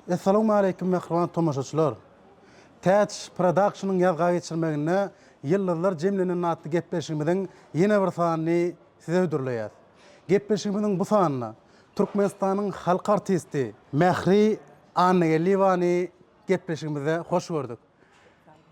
Assalamu alaykum mehriban tomoşaçylar. Täç Production'ın ýazga geçirmegine ýyllarlar jemlenen atly gepleşigimiziň ýene bir sanyny size ödürleýär. Gepleşigimiziň bu sanyna Türkmenistanyň halk artisti Mehri Annegellivany gepleşigimize hoş gördük.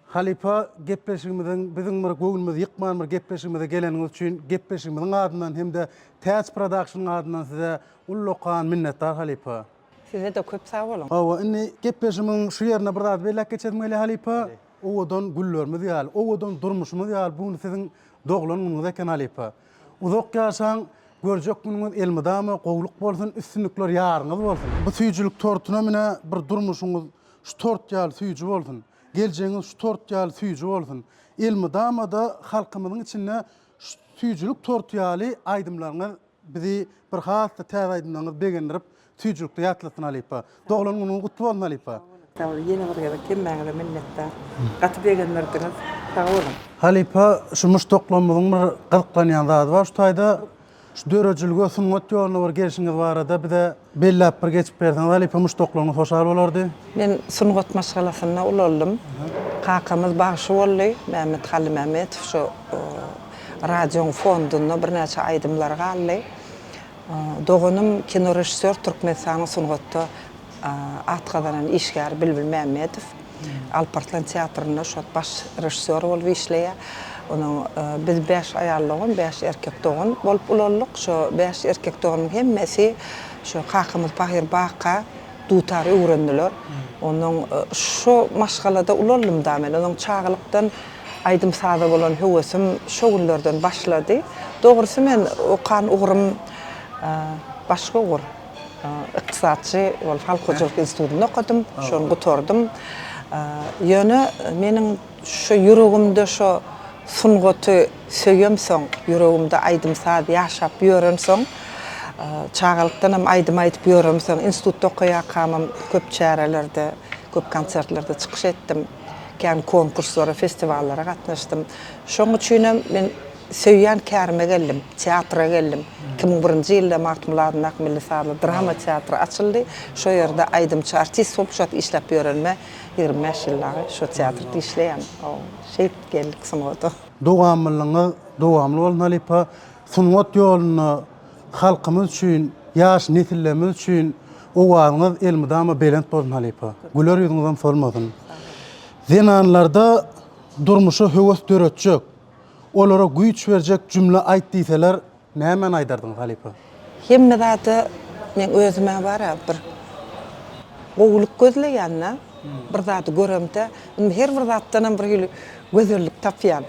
Halipa gepleşigimiziň biziň bir göwülmiz ýykman bir gepleşigimize geleniňiz üçin gepleşigimiziň adyndan hem-de Täç Production'yň adyndan size ulluqan minnetdar Halipa. Size de köp sağ olun. Awa inni gepleşimiň şu ýerine bir zat belläp geçedim ele Halipa. Owadan güllerimiz ýaly, owadan durmuşymyz ýaly buny siziň doglanyňyz eken Halipa. Uzak ýaşaň görjek günüňiz elmidama gowluk bolsun, üstünlikler ýaryňyz bolsun. Bu süýjülük tortuna mine bir durmuşyňyz şu tort ýaly süýjü bolsun. Geljeňiz şu tort ýaly süýjü bolsun. Elmidama da halkymyzyň içinde şu süýjülük tort ýaly aýdymlaryňyz bizi bir hasda täze aýdymlaryňyz begendirip süýjülükde ýatlasyn Halipa. Doglanyňyz gutly bolsun Halipa. Sağ olun. Yine bir kere kimmäňe minnetdar. Gaty begenlerdiňiz. Sağ olun. Halipa şu muştoklamyzyň bir gyzyklanýan zady bar. Şu taýda şu dörejilge sungat ýoluny bir gelişiňiz barada bir de belläp bir geçip berdiňiz Halipa muştoklanyň hoşal bolardy. Men sungat maşgalasyna ulaldım. Kakamiz bagşy boldy. Mehmet Halim Mehmetov şu radio fonduny bir näçe aýdymlar galdy. Doğunum kino rejissör Türkmenistanyň sungatda atgazanan işgär Bilbil Mehmetov. Alparslan teatrynda şu baş rejissör bolup işleýär. Onun biz 5 aýallygyn, 5 erkek doğun bolup ulallyk. Şu 5 erkek doğunyň hemmesi şu kakamiz Bahir Baka dutary öwrendiler. Onun şu maşgalada ulalym da men. Onun çağlykdan aýdym sada bolan höwesim şu günlerden başlady. Dogrusy men okan ugrym başga ugur. Iqtisatçı ol Halk Hocalyk Institutyny okudum, şonu gutardym. Ýöne meniň şu yüregimde şu sungaty söýemsoň, yüregimde aýdym sad ýaşap ýörensoň, çağalykdan hem aýdym aýdyp ýörensoň, institutda okuýakamam köp çärelerde, köp konsertlerde çykyş etdim. Kän konkurslara, festivallara gatnaşdym. Şoň üçin men söýýän kärime geldim, teatra geldim. 2001-nji ýylda Martmuladyň Akmilli Sarly drama teatry açyldy. Şo ýerde aýdymçy artist bolup şat işläp ýörenme 25 ýyllary şo teatrda işleýän. O şeýip geldik sungaty. Dowamlylygy dowamly bolsun Halipa. Sungat ýoluny halkymyz üçin, ýaş nesillerimiz üçin owaňyz elmidama belent bolsun Halipa. Güler ýüzüňizden solmasyn. Zenanlarda durmuşy höwes döretjek. Olara güýç berjek jümle aýt diýseler, nämen aýdardyň Halipa? Hemme zady men özüme bara bir gowluk gözleýänne, bir zady göremde, her bir zatdan bir gözellik tapýan.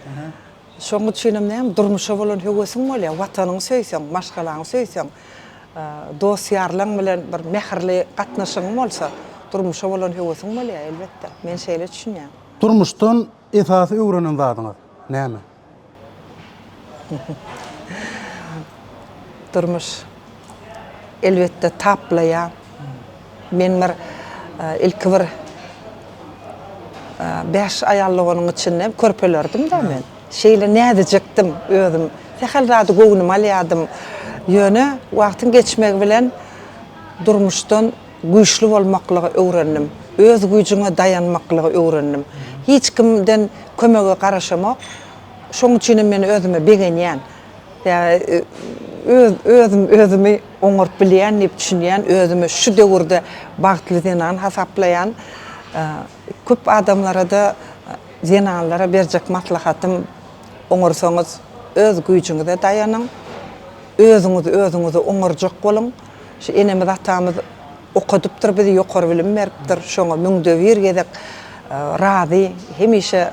Şoň üçin näme durmuşa bolan höwesiň bolýar, watanyň söýseň, maşgalaň söýseň, dost ýarlaň bilen bir mehirli gatnaşyň bolsa, durmuşa bolan höwesiň bolýar elbetde. Men şeýle düşünýän. Durmuşdan esasy öwrenen zadyňyz näme? Durmuş elbette taplaýar. Men bir ilk bir 5 aýallygynyň içinde körpelerdim da men. Şeýle nädejekdim özüm. Tehel zady gowuny alýadym. Ýöne wagtyň geçmegi bilen durmuşdan güýçli bolmaklygy öwrendim. Öz güýjüňe dayanmaklygy öwrendim. Hiç kimden kömege garaşamak. Şoň üçin men özüme begenýän. Özümi oňurup bilýän, diýip düşünýän, özümi şu döwürde bagtly zenan hasaplaýan köp adamlara da zenanlara berjek maslahatym oňursaňyz öz güýjüňize daýanyň, özüňizi oňurjak bolun. Şu enemiz atamyz okudypdyr, bizi ýokary bilim beripdir. Şoňa müňde bir gezek razy, hemişe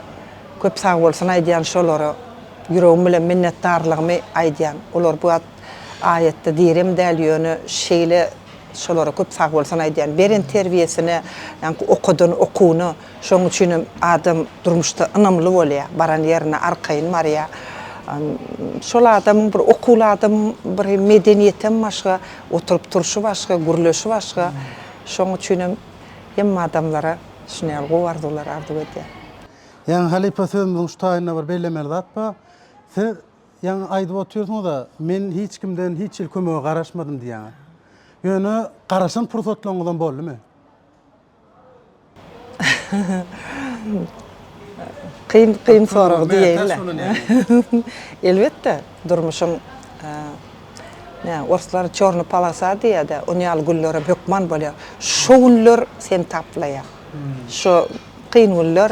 köp sağ bolsun aýdýan şolara yüregim bilen minnetdarlygymy aýdýan. Olar bu ayetde diýerim däl ýöne şeýle şolara köp sağ bolsun aýdýan. Beren terbiýesini, ýani okudun, okuny, şoň üçin adam durmuşda ynamly bolýar. Baran ýerine arkaýyn marýar. Şol adam bir okuly adam, bir medeniýetem başga, oturup turşy başga, gürleşi başga. Şoň üçin hem adamlara şunýal gowardylar arzuw edýär. Yani Halipa sözümüzün şu taýyna bir bellemeli zat ba. Siz yani aýdyp oturýarsyňyz da, men hiç kimden hiç ýyl kömege garaşmadym diýýär. Ýöne garaşan pursatlaryňyzdan boldymy? Kıyın soruq diýeýler. Elbetde, durmuşum orslar çorny palasa diýýär, onyal güllere bökman bolýar. Şo günler sen taplaýar. Şo kıyın günler,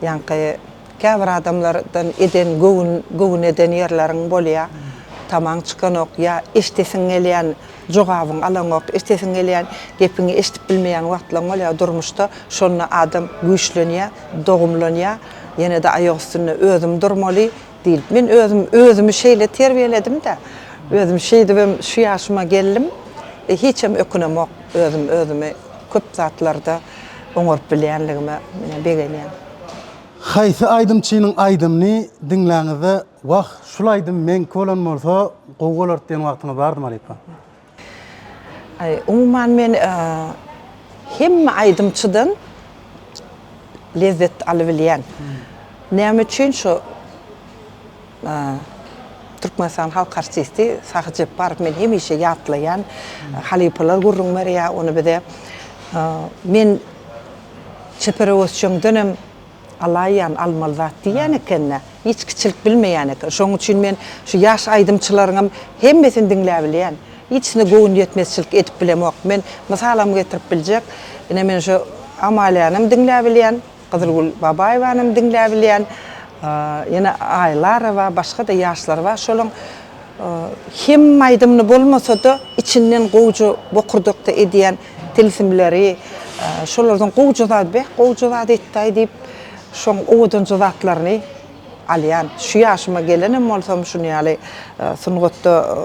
ýanky käbir adamlardan eden göwün eden ýerleriň bolýar. Tamaň çykanok ya eşdesiň gelýän jogabyň alanok, eşdesiň gelýän gepiňi eşdip bilmeýän wagtlaryň bolýar durmuşda. Şonu adam güýçlenýär, dogumlanýar. Yine de ayak üstünde özüm durmaly değil. Men özümü şeyle terbiyeledim de. Özüm şeydi ben şu yaşıma geldim. Hiç hem ökonomok özümü köp zatlarda oňurup bilýänligime begelýän. Haýsy aýdymçynyň aýdymny dinläňizde wag şulaýdym men kolan bolsa gowgalar diýen wagtyňyz bardymy alypa? Umuman men hemme aýdymçydan lezzet alybilýän. Näme üçin şu Türkmenistan halk artisti Sahyjep barıp men hemişe ýatlaýan halipalar gurrun berýär, onu bide men çeperewosyň dönem alaýan almaly zat diýen ekenne, hiç kiçilik bilmeýän eken. Şoň üçin men şu ýaş aýdymçylaryň hemmesini dinläp bilýän. Hiçne göwün ýetmezçilik edip bilemok. Men mysalam getirip biljek. Ine men şu Amaliýanymy dinläp bilýän, Gyzylgül Babaýewanymy dinläp bilýän. Ýene aýlar we başga da ýaşlar we şolaň hem aýdymny bolmasa-da içinden gowjy bokurdukda edýän tilsimleri, şolardan gowjy zat etdi diýip şoň owdan zatlaryny alýan. Şu ýaşyma gelenem bolsam şunu ýaly sungatda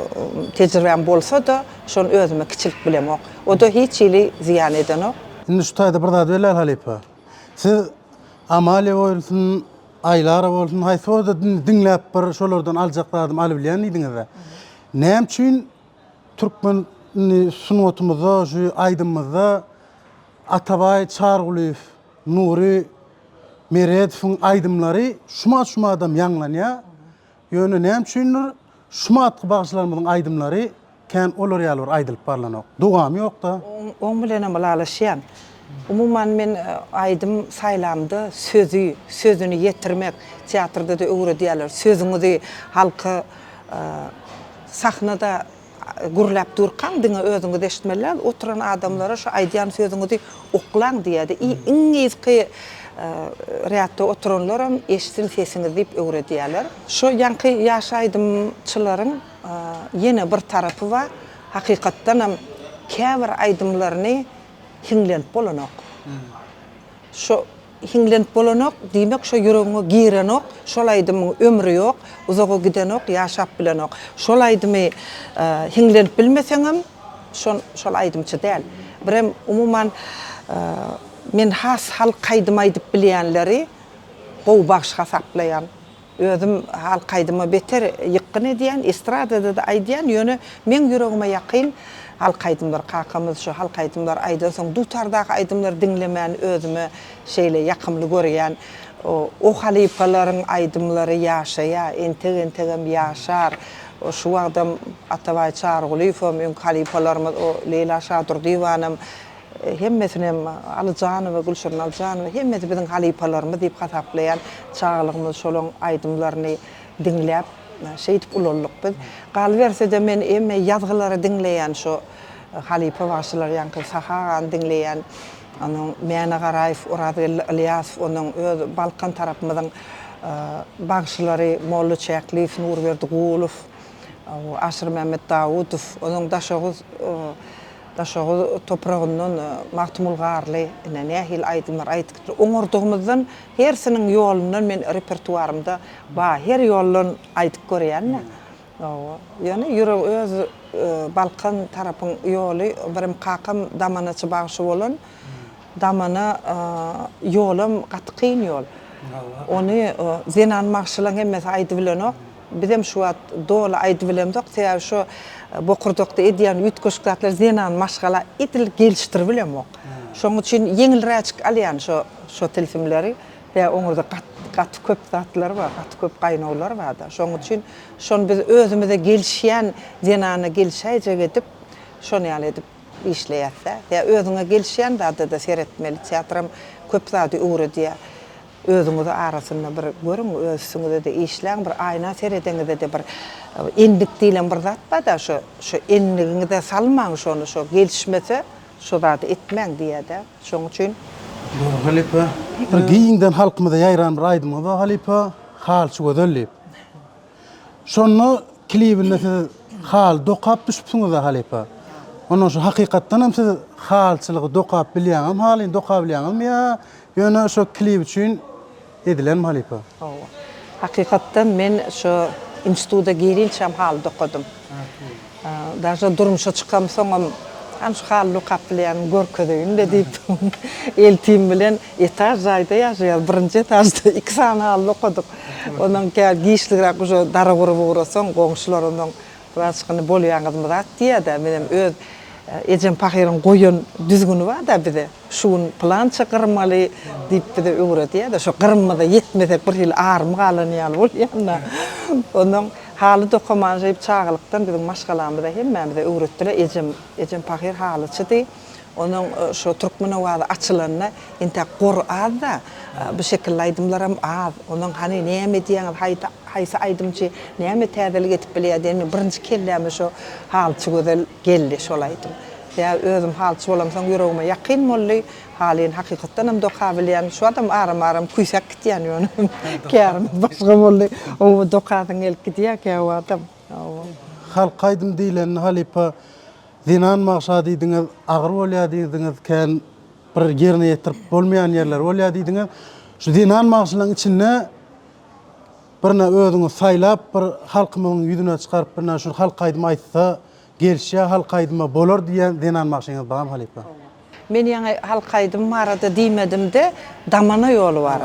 tejribem bolsa-da şonu özüme kiçilik bilemok. O da hiç ýyly ziýan edenok. Indi şu taýda bir zat belä Halipa. Siz Amaliýa bolsun, Aýlara bolsun, haýsy da dinläp bir şolardan aljaklarym alyp bilýän idiňiz. Näme üçin türkmen sungatymyzda, şu aýdymyzda Atabay Çarguliýew, Nuri Meredowyň aýdymlary şuma adam ýanglanýar. Ýöne näme üçindir? Şuma bagşylarymyzyň aýdymlary kän olar ýalyr aýdylyp barlanok. Dogam ýok-da. Oň bilen balalaşýan. Umuman men aýdym saýlamda sözüni ýetirmek, teatrda da öwre diýerler. Sözüňizi halka sahnada gurlap durkan diňe özüňiz eşitmeler, oturan adamlara şu aýdýan sözüňizi oklan diýdi. Iň eski reatda oturanlar hem eşitin sesiňizi diýip öwre diýerler. Şu ýanky ýaş aýdymçylaryň ýene bir tarapy bar. Hakykatdan hem käbir aýdymlaryny hinglenip bolanok. Şu hinglenip bolanok diýmek şu ýüregiňe girenok, şol aýdymyň ömrü ýok, uzaga gidenok, ýaşap bilenok. Şol aýdymy hinglenip bilmeseňem şol aýdymçy däl. Birem umuman men has halk aýdym aýdyp bilýänleri gow bagşyga saplaýan. Özüm halk aýdyma beter ýykyn edýän, estradada da aýdýan ýöne men ýüregime ýakyn halk aýdymlar kakamyz şu halk aýdymlar aýdan soň dutardaky aýdymlar dinlemän özüme şeýle ýakymly görýän. O halipalaryň aýdymlary ýaşaýar, entegem ýaşar. O şu adam Atabay Çarguliýew, men halipalarymyz o Leyla Şadur diýwanym hemmesine Alyjanow we Gülşen Alyjanow hemmesi biziň halipalarymyz diýip hasaplaýan çağlygymyz şolaň aýdymlaryny dinläp şeýdip ulanlyk biz. Galberse-de men emme ýazgylary dinleýän şu halipa başçylar ýanky Sahagan dinleýän, anyň Mäne Garaýew, Oraz Ilyasow, onuň öz Balkan tarapymyzyň bagşylary Molla Çäkliýew, Nurberdi Gulow, Aşyr Mehmet Dawudow, onuň daşagy topragyndan Mahtumul Garly, nähil aýdymlar aýdypdyr. Oňurdygymyzdan hersiniň ýolundan men repertuarymda her ýollan aýdyp görýän. Ýani ýüreg öz Balkan tarapyň ýoly, birim kakam damanaçy bagşy bolan, damana ýolum gatqyn ýol. Onu zenan magşylaň hemmesi aýdyp bilenok. Bizem şu wagt dola aýdyp bilemdik, täze şu bokurdukda edýän ütköşkatlar zenan maşgala etil geliştirip bilemok. Şoň üçin ýeňilräçik alýan şu tilsimleri we oňurda gat köp zatlar bar, gat köp gaýnawlar bar da. Şoň üçin şonu biz özümize gelişýän zenany gelişäjek edip şonu ýaly edip işleyette. Ya özüne gelişen da seyretmeli teatram köp zady uğru diye. Özüňizi arasynda bir görüň, özüňizi de işläň bir ayna seredeňizde de bir endik diýilen bir zat bar da şu endigiňize salmaň şonu şu gelişmese şu zady etmeň diýede. Şoň üçin Doğru halipa. Bir giyinden halkımda yayran bir aydım da halipa hal şu gözellip. Şonu klibinde siz hal dokap düşüpsüňiz da halipa. Onu şu hakykatdan hem siz halçylygy dokap bilýäňem, halyn dokap bilýäňem ya ýöne şu klip üçin edilen halipa. Hakykatdan men şu institutda girinçem hal dokudum. Daşa durmuşa çykam soňam şu hal dokap bilýän görkezeginde diýip eltim bilen etaj zaýda ýaşaýar. Birinji etajda 2 sany hal dokuduk. Ondan keyin giýişligirek şu dara gurup uğrasaň goňşular ondan başgyny bolýaňyzmy zat diýär-de menem öz Ejem Pahiryň goýun düzgünü bar da bize. Şuň plan çykyrmaly diýip bize öwretiýär da şu gyrmada yetmesek bir hil army galanýar bolýar. Onuň haly dokuman jyp çağılykdan biziň maşgalamyzda hemmemize öwretdiler. Ejem Pahir halyçydy. Onuň şu türkmen owady açylanyna inte Qur'an da bu şekilde aydımlaram az. Onuň hani näme diýen haýsy aydymçy näme täzelik etip bilýär birinji kelläme şu halçy gözel geldi şolaýdym. Ya özüm halçy bolamsaň ýüregime ýakyn boldy. Halyn hakykatdan hem dokap bilýän şu adam aram kuýsak gitýän ýöne. Kärim başga boldy. O dokadyň elip gitýär käw adam. Halk aydym diýilen halipa zinan maksady diňiz agyr bolýar diýdiňiz ken bir ýerine ýetirip bolmaýan ýerler bolýar diýdiňiz. Şu zinan maksadynyň içinde birine özüňi saýlap bir halkymyň ýüzüne çykaryp birine şu halk aydym aýtsa gelişe halk aydyma bolar diýen zinan maksadyňyz barmy halipa? Men ýa halk aydym barada diýmedim de damana ýoly bar.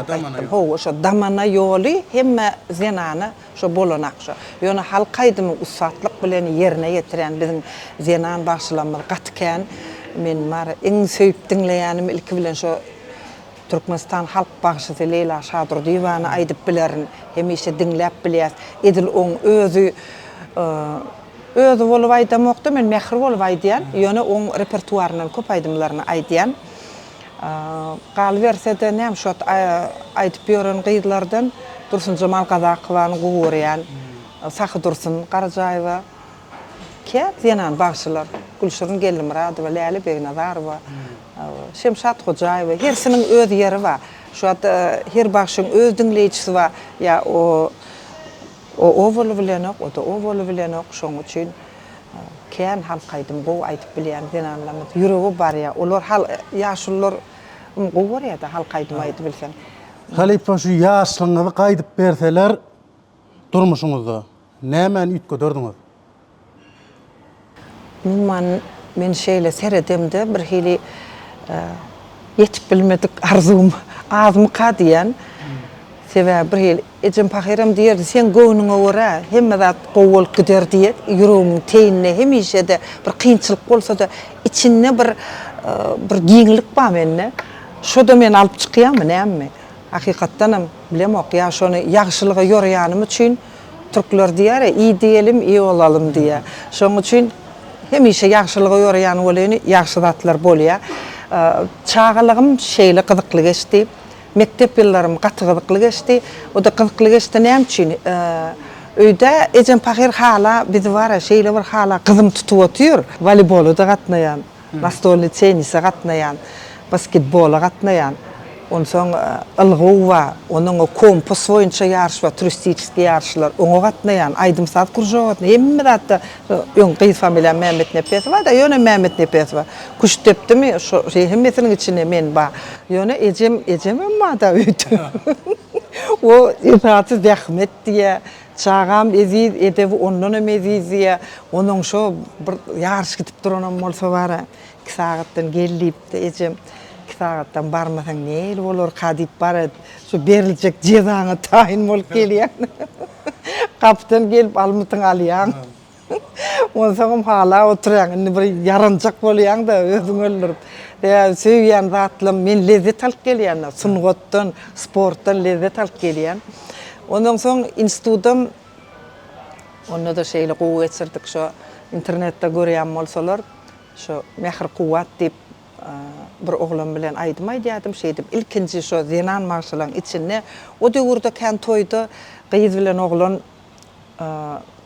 Ho, şu damana ýoly hemme zinany şu bolanak şu. Ýöne halk aydymyň usatlyk bilen ýerine ýetiren biziň zinan başlamary gatken men mara iň söýüp dinleýänim ilki bilen şu Türkmenistan halk bagşysy Leyla Şadur diýwany aýdyp bilerin, hemişe dinläp bilýär. Edil oň özü bolup aýdamokda men mehri bolup aýdýan, ýöne oň repertuarynyň köp aýdymlaryny aýdýan. Galy bersede näme şu aýdyp ýören gyýdlardan Dursun Jamal Gazakowany gowurýan, Sahy Dursun Garajaýewa, käp zinan bagşylar, Gülşürün Gellimuradowa, Läli Begnazarowa, Şemşat Hojaýewa, hersiniň öz ýeri bar. Şu her bagşyň öz dinleýçisi bar. Ya o bolup bilenok, o da o bolup bilenok, şoň üçin kän halk aýdym gowy aýdyp bilýän zinanlamy ýüregi bar ya. Olar hal ýaşullar gowurýar da halk aýdym aýdyp bilsen. Halipa şu ýaşlyňyzy gaýdyp berseler durmuşuňyzda näme üýtgödürdiňiz? Men şeýle seredemde bir hili yetip bilmedik arzum azmy kadýan. Sebäbi bir hil Ejem Pahiram diýerdi sen göwnüňe görä hemme zat gowulyp gider diýip ýüregiň teýinine hemişe de bir kynçylyk bolsa da içinde bir giňlik bar menne. Şu da men alyp çykýarmy näme? Hakykatdanam bilemok ýa şonu ýagşylyga ýöreýänim üçin türkler diýär iyi diýelim, iyi olalım diýär. Şoň üçin hemişe ýagşylyga ýöreýän bolany ýagşy zatlar bolýar. Çağalygym şeýle gyzykly geçdi. Mektep ýyllarym gaty gyzykly geçdi. O da gyzykly geçdi näme üçin? Öýde Ejem Pahir hala bizi wara şeýle bir hala gyzym tutup otýar. Voleybolda da gatnaýan, nastolny tenise gatnaýan, basketbola gatnaýan. Onsoň ylgyw bar, onuň kompas boýunça ýarşy bar, turistik ýarşylar, oňa gatnaýan, aýdymsat kurjat, hemme zatda ýön gyz familiýa Mehmet Nepes bar da, ýöne Mehmet Nepes bar. Kuş tepdimi, şu hemmesiniň içinde men bar. Ýöne Ejem emma da öýdü. O itaatçy Ahmet diýe, çağam eziz edebi ondan eziz diýe, onuň şu bir ýarşy gitip duran bolsa bar. 2 sagatdan gelip de Ejem sagatdan barmasaň näle bolar kadyp barat şu beriljek jezaňa taýin bolup gelýär. Kaptan gelip almytyň alýan. Onsoň hala oturýan bir yaranjak bolýan da özüň öldürüp. Ya söýýän zatlym men lezzet alyp gelýän, sungatdan, sportdan lezzet alyp gelýän. Ondan soň institutym onda da şeýle gowy geçirdik şu internetde görýän bolsalar Şu Mehir Kuvat dip bir oğlan bilen aydymay diýdim şeýdip ilkinji şu Zenan marşalan içinde o döwürde kan toyda gyýyz bilen oğlan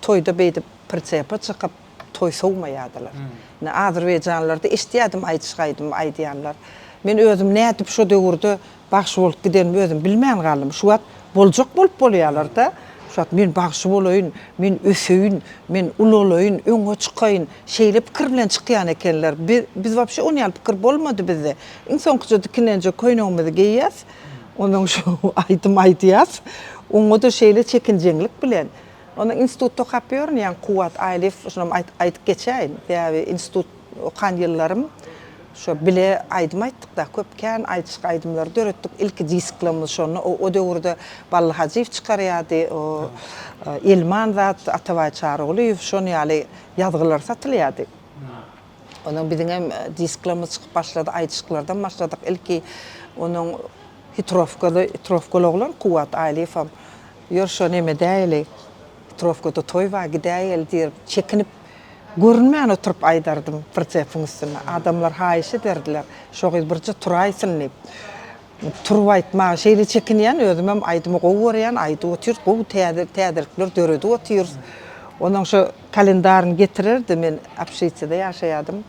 toyda beýdip pırçapa çykyp toy sowmaýadylar. Ne Azerbaýjanlarda işdiýdim aýdyşgaýdym aýdýanlar. Men özüm nädip şu döwürde bagşy bolup giden özüm bilmän galym. Şu wagt boljak bolup bolýarlar da. Şat men bagşy bolaýyn, men öseýin, men ululaýyn, öňe çykaýyn, şeýle pikir bilen çykýan ekenler. Biz wapşe onu ýaly pikir bolmady bizde. Iň soňky dikinenje koýnagymyzy giýýäs, onuň şu aýdym aýdýas, oňa da şeýle çekinjeňlik bilen. Onu institutda okap ýörün, ýani Kuwat Aýlef, şunam aýdyp geçäýin. Ýa-ni institut okan ýyllarym şu bile aýdym aýtdyk da köpkän aýdyşyk aýdymlar döretdik. Ilki disklymyz şonu o döwürde Balla Hajiýew çykarýardy. O Elman zat Atabaý Çarygolyw şonu ýaly ýazgylar satylýardy. Onuň biziň hem disklymyz çykyp başlady, aýdyşyklardan başladyk. Ilki onuň Hitrofkaly oglan Kuwat Aýlef ýör şo neme däýli. Hitrofkada toy wa gidäýel diýip çekinip görünmän oturup aýdardym pırçapyň üstüne. Adamlar haýyş ederdiler. Şoňy birçe turaýsyn diýip. Turup aýtma, şeýle çekinýän özüm hem aýdymy gowurýan, aýdy otyr, gow tädirlikler döredi otyr. Onuň şu kalendaryny getirirdi, men Apşeýçede ýaşaýardym.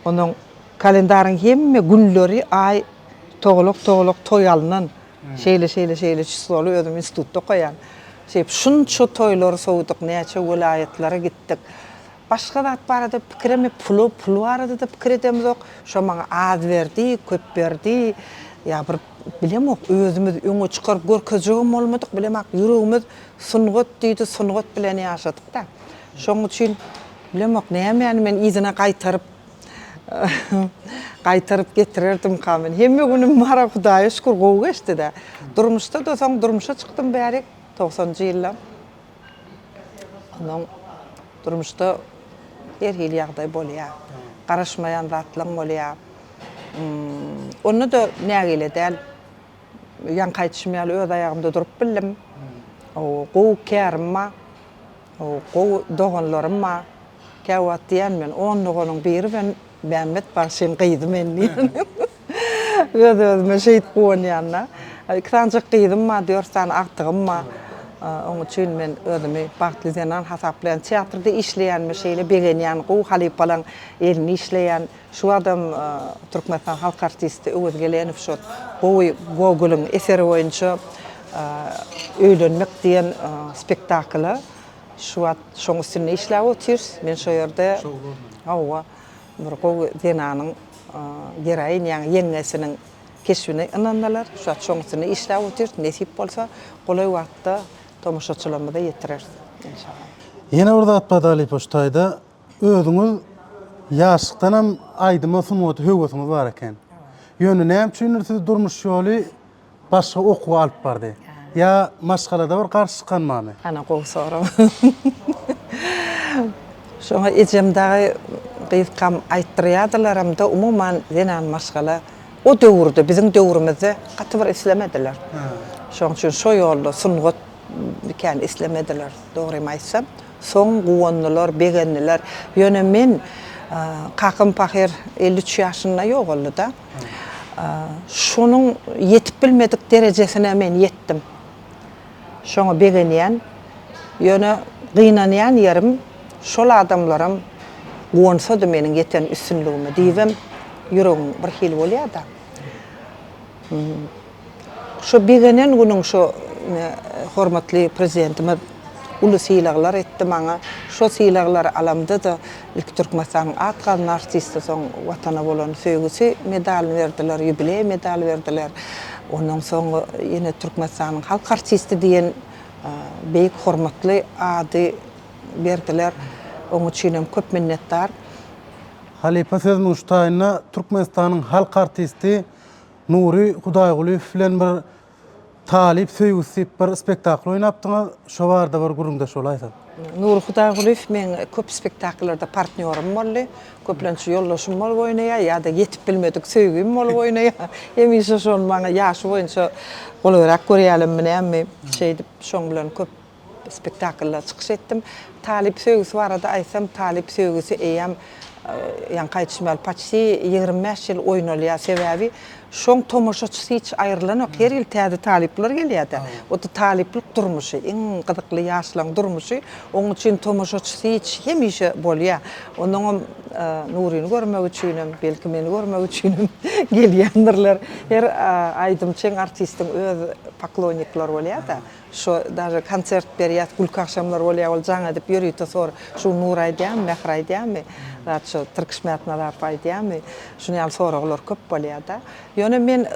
Onuň kalendaryň hemme günleri ay togluk toy alynan. Şeýle çysgaly özüm institutda goýan. Şunça toylar sowduk, näçe welaýatlere gitdik. Başga zat barada pikirime pulu arada da pikir edemiz ok. Şo maňa az berdi, köp berdi. Ya bir bilemok, özümüz öňe çykaryp görkezjegim bolmadyk, bilemek ýüregimiz sungat diýdi, sungat bilen ýaşadyk da. Şoň üçin bilemok, näme men izine gaýtaryp getirirdim kamen. Hemme günüm mara Hudaýa şükür gowy geçdi da. Durmuşda da soň durmuşa çykdym bäri 90-njy ýyllar. Onuň durmuşda her hil ýagdaý bolýar. Garaşmaýan zatlar bolýar. Onu da nägile däl ýan gaýtşmaýaly öz aýagymda durup bildim. O gow kärma, o gow doganlarymma käwat diýen men onuň biri ben Mehmet başyn gyýdym enni. Özüme şeýit goýanýanna. Ikranjyk gyýdymma, 4 tane agtygymma. Onun için men özümi Bagtly Zenan hasaplayan teatrda işleýän, şeýle begenýän, gow halypalan elini işleýän şu adam Türkmenistan halk artisti Öwüz Gelenov şu Gogol'un eseri boýunça öýlenmek diýen spektakly şoň üstüne işläp otyr. Men şo ýerde bir gow Zenanyň geraýyn, ýani ýeňesiniň keşfine inandalar. Şoň üstüne işläp otyr. Nesip bolsa golay wagtda tomoşaçylarymyza ýetirer inşallah. Ýene orada atpadaly poştaýda özüňiz ýaşlykdan hem aýdyma sunmaty höwesiňiz bar eken. Ýöne näme üçin siz durmuş ýoly başga okuw alyp bardy? Ya maşgalada bir garşy çykanmamy? Ana gowy soram. Şoňa ejemdäki gyzkam aýtdyrýardylar hamda umuman Zenan maşgala o döwürde biziň döwrümizde gaty bir islemediler. Şoň üçin şo ýolda sungat biken islemediler. Dogry aýtsam, soň guwanlylar, begenliler. Ýöne men Kakym Pahir 53 ýaşynda ýoguldy da. Şonuň ýetip bilmedik derejesine men ýetdim. Şoňa begenýän, ýöne gynanýan ýerim şol adamlarym guwansa da meniň ýeten üstünligimi diýbem, ýüregim bir hil bolýar da. Şo begenen günüň şo hormatly prezidentimiz uly syýlaglar etdi maňa. Şo syýlaglar alamda da ilk Türkmenistanyň atgan artisti soň watana bolan söýgüsi medal berdiler, ýubiley medal berdiler. Ondan soň ýene Türkmenistanyň halk artisti diýen beýik hormatly ady berdiler. Oň üçin hem köp minnetdar. Halipa sözüň ştaýyna Türkmenistanyň halk artisti Nuri Hudaýgulyw bilen bir talip söýgüsi bir spektakl oýnapdyňyz. Şo barada bir gurumda şol aýsam. Nuri Hudaýgulyw men köp spektakllarda partnýorum boldy. Köplençe ýollaşym bolup oýnaýar, ýa-da ýetip bilmedik söýgüm bolup oýnaýar. Hemişe şol maňa ýaşy boýunça golarak görýälim menämi şeýdip şoň bilen köp spektakllar çykyş etdim. Talip söýgüsi barada aýsam, talip söýgüsi eýem yani qaytışmalı paçsi 25 yıl oynalıyor sebebi şoň tomoşaçysy hiç aýrylan ok. Her ýyl täze talipler gelýär. O da taliplik durmuşy, iň gyzykly ýaşlaň durmuşy. Onuň üçin tomoşaçysy hiç hemişe bolýar. Onuň Nuryny görmek üçinem, belki meni görmek üçinem gelýändirler. Her aýdymçyň artistiň öz poklonnikler bolýar da. Şo даже konçert berýär, gülk akşamlar bolýar, ol jaňa dip ýörýär, sonra şu Nur aýdýarmy, Mähr aýdýarmy, dat şu Türk şmätnalar aýdýarmy, şuny al soragylar köp bolýar da. Ýöne men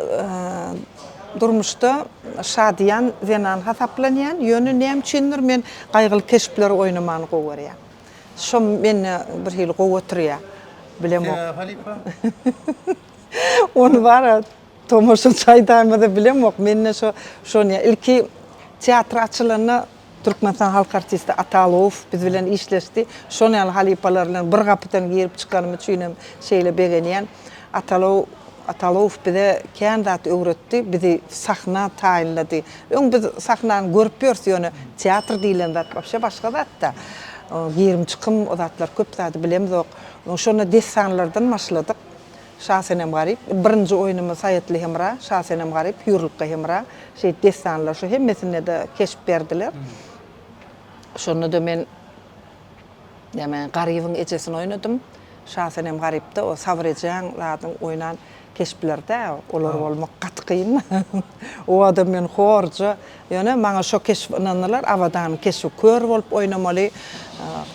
durmuşda şadiyan wenan hasaplanýan, ýöne näme üçindir men gaýgyly keşpler oýnamany gowy. Şo meni bir hil gowy oturýar. Bilem ok. Halipa. Onu var, tomoşa çaýdamda bilem ok. Men şonu ilki teatr açylyny Türkmenistan halk artisti Atalow biz bilen işleşdi. Şonu halipalar bilen bir gapydan girip çykanym üçinem şeýle begenýän. Atalow bize kendat öwretdi, bizi sahna taýinlady. Öň biz sahnany görüp ýörse teatr diýilen zat başga zat da. Girim çykym o zatlar köp zat bilemzok. Şonu desanlardan başladyk. Şahsenem garip. Birinci oýnumyz Saýatly Hemra, Şahsenem garip, Hürlükkä Hemra. Şeý desanlar şu hemmesine de keşip berdiler. Şonu da men Garibyň ejesini oýnadym. Şahsenem garipde o Savrejan ladyň oýnan keşplerde olar bolmak gatqyn. O adam men horja, ýöne maňa şo keşpnanlar awadan keşip kör bolup oýnamaly,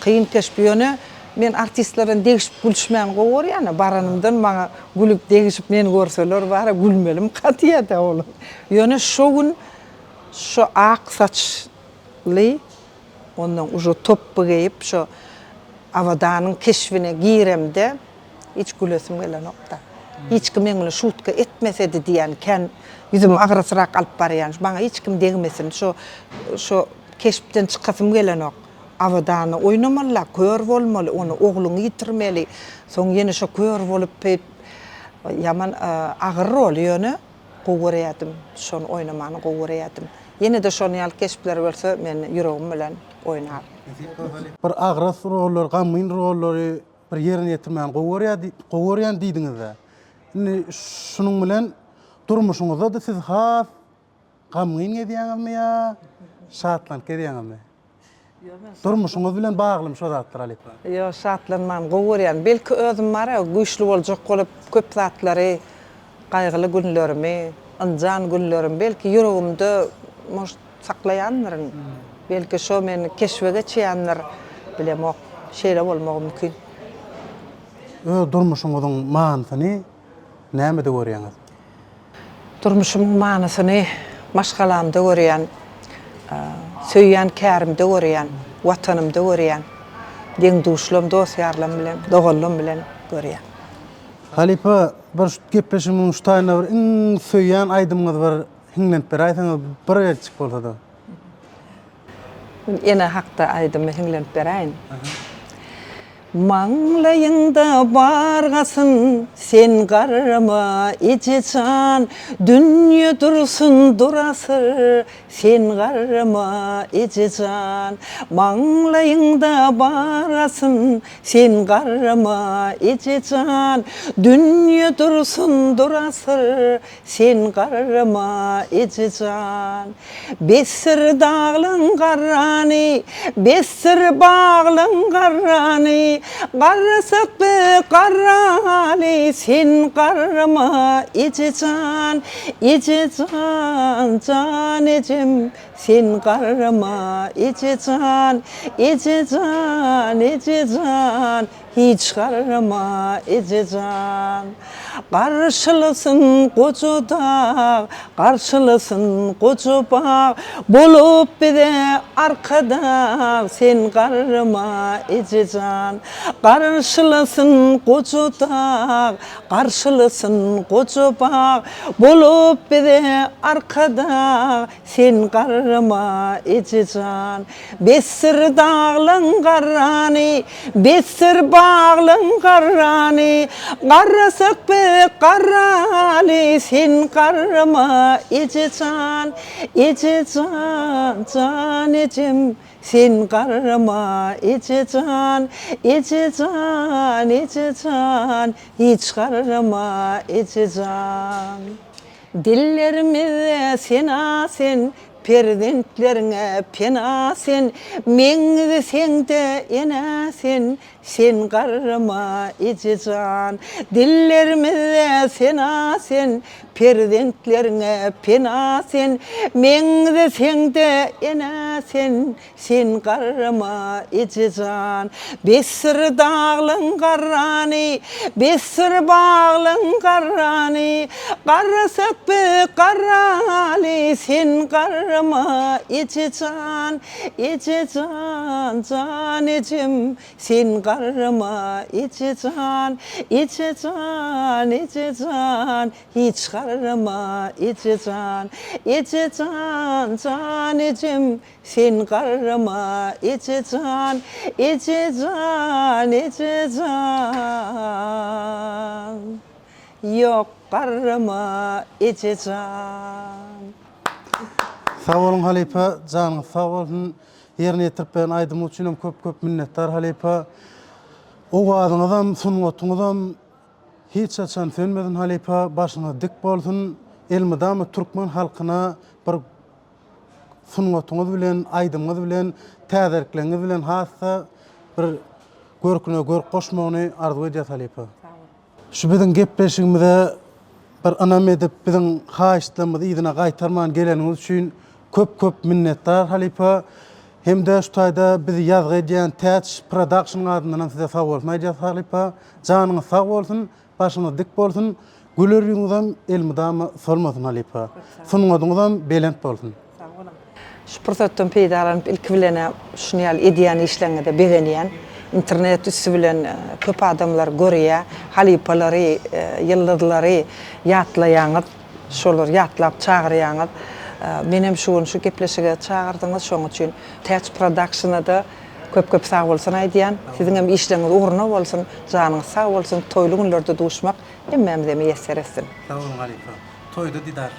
kyn keşp ýöne men artistlerden degişip gülüşmän gowy ýa-ni baranymdan maňa gülüp degişip meni görseler bara gülmelim gatýa da ol. Ýöne şo gün şo ak saçly ondan uju top giyip şo awadaanyň keşfine giremde hiç gülesim gelen nokta. Hiç kim meňle şutka etmesedi diýen ken ýüzüm agrasrak alyp barýan. Maňa hiç kim degmesin. Şo keşpden çykasym gelen ok. Awadaany oýnamaly, kör bolmaly, onu ogluny ýitirmeli. Soň ýene şo kör bolup ýaman agyr rol ýöne gowurýadym. Şonu oýnamany gowurýadym. Ýene de şonu ýaly keşpler bolsa men ýüregim bilen oýnar. Bir agras rollar, gamyn rollary bir ýerine ýetirmän gowurýan diýdiňiz-de. Şunun bilen durmuşuňyzda da siz has gamyn edýäňizmi ýa şatlanyp edýäňizmi? Durmuşuňyz bilen baglym şo zatlar Halipa. Yo şatlanman gowurýan. Belki özüm bara güýçli boljak bolup köp zatlary, gaýgyly günlerimi, anjan günlerim belki ýüregimde moş saklaýandyr. Belki şo meni keşfege çeýändir. Bilem ok, şeýle bolmagy mümkin. Durmuşuňyzyň manysyny näme de görýäňiz? Durmuşumyň manysyny maşgalamda görýän, söýýän kärimde görýän, watanymda görýän, deňduşlym, dostýarlym bilen, dogallarym bilen görýän. Halipa, bir gepleşimiň ustaýyna bir söýýän aýdymyňyz bar, hiňlenip berýärsiňiz bir ýerçik bolsa-da. Ene hakda aýdymy hiňlenip berýän. Maňlaýynda bargasyn sen garama ejejan, dünýe dursun durasy sen garama ejejan. Maňlaýynda bargasyn sen garama ejejan, dünýe dursun durasy sen garama ejejan. Besir dağlyň garrany, besir baglyň garrany, garrasakly garrali sen garrama ejejan, ejejan can ejem sen garrama ejejan, ejejan ejejan hiç garrama ejejan. Karşılısın koca dağ, karşılısın koca bağ, bolup bide arkada sen garrama ejejan. Karşılısın koca dağ, karşılısın koca bağ, bolup bide arkada sen garrama ejejan. Besir dağlyň garrany, besir bağlın qarrani, qarra sökbek qarrali, sen qarrama ici can, can icim, sen qarrama ici can, hiç qarrama ici can. Dillerimize senasin, perdentlerine penasin, meňňe sende enasin, sen qarrama ici can. Dillerimize senasin, perdentlerine penasin, meňňe sende enasin, sen qarrama ici can. Besir dağlın qarrani, besir bağlın qarrani, qarra sökbek qarrali, sen qarrama ici can, can icim, sen qarrama ici can, hiç qarrama ici can, can icim, sen qarrama ici can, yok qarrama ici can. Sağ olun Halipa, canınız sağ olun. Yerine yetirip ben aydımı üçinem köp minnettar Halipa. O adınızam, sunutunuzam hiç açan sönmedin Halipa, başına dik bolsun. Elmidamı Türkmen halkına bir sunutunuz bilen, aydımız bilen, täzerikleriniz bilen hassa bir görküne görk koşmağını arzu edýär Halipa. Şu bizin gepleşigimizde bir anam edip bizin haýyşlarymyzy ýygyna gaýtarman geleniňiz üçin köp minnettar Halipa. Hem de şu taýda bizi ýazgy edýän Täç Production adyndan size sag bolsun aýdýar Halipa. Janyňyz sag bolsun, başyňyz dik bolsun. Güler ýüňizem elmidamy solmasyn Halipa. Sunuňyzam belent bolsun. Şu pursatdan peýdalanyp ilki bilene şunu ýaly edýän işleňde begenýän. İnternet üstü bilen köp adamlar görýär, Halipalary, ýyldızlary ýatlaýaňyz, şolar ýatlap çagyrýaňyz. Menem şu gepleşige çağırdyňyz, şoň üçin Täç Production'da köp sag bolsun aýdýan. Siziň hem işleňiz uğruna bolsun, janyňyz sag bolsun, toýly günlerde duşmak hemmemize meýesser etsin. Sağ olun Halipa. Toýda didar.